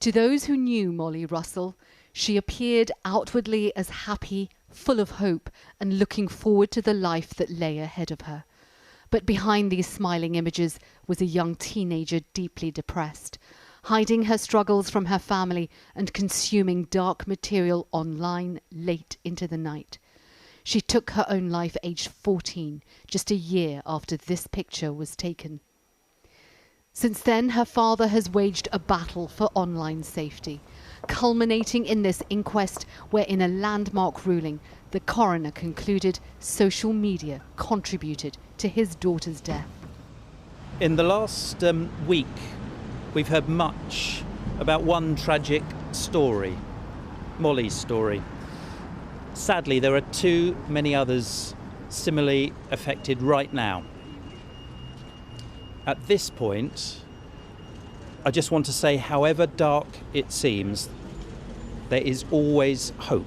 To those who knew Molly Russell, she appeared outwardly as happy, full of hope, and looking forward to the life that lay ahead of her. But behind these smiling images was a young teenager deeply depressed, hiding her struggles from her family and consuming dark material online late into the night. She took her own life aged 14, just a year after this picture was taken. Since then, her father has waged a battle for online safety, culminating in this inquest where, in a landmark ruling, the coroner concluded social media contributed to his daughter's death. In the last week, we've heard much about one tragic story, Molly's story. Sadly, there are too many others similarly affected right now. At this point, I just want to say, however dark it seems, there is always hope.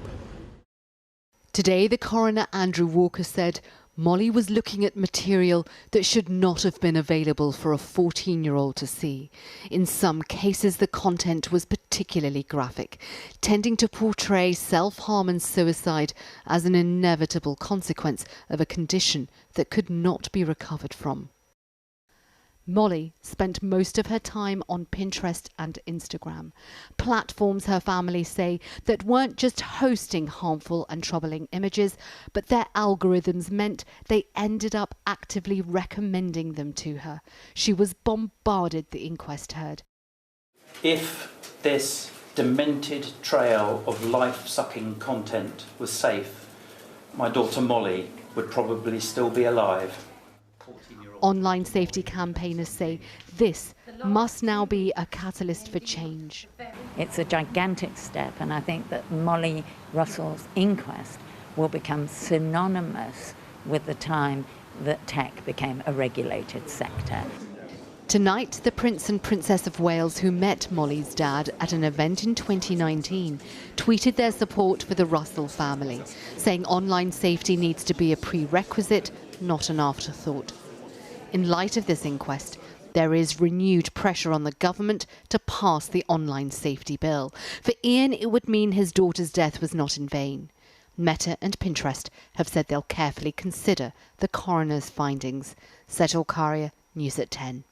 Today, the coroner Andrew Walker said Molly was looking at material that should not have been available for a 14-year-old to see. In some cases, the content was particularly graphic, tending to portray self-harm and suicide as an inevitable consequence of a condition that could not be recovered from. Molly spent most of her time on Pinterest and Instagram, platforms her family say that weren't just hosting harmful and troubling images, but their algorithms meant they ended up actively recommending them to her. She was bombarded, the inquest heard. If this demented trail of life-sucking content was safe, my daughter Molly would probably still be alive. Online safety campaigners say this must now be a catalyst for change. It's a gigantic step, and I think that Molly Russell's inquest will become synonymous with the time that tech became a regulated sector. Tonight, the Prince and Princess of Wales, who met Molly's dad at an event in 2019, tweeted their support for the Russell family, saying online safety needs to be a prerequisite, not an afterthought. In light of this inquest, there is renewed pressure on the government to pass the online safety bill. For Ian, it would mean his daughter's death was not in vain. Meta and Pinterest have said they'll carefully consider the coroner's findings. Sejal Karia, News at 10.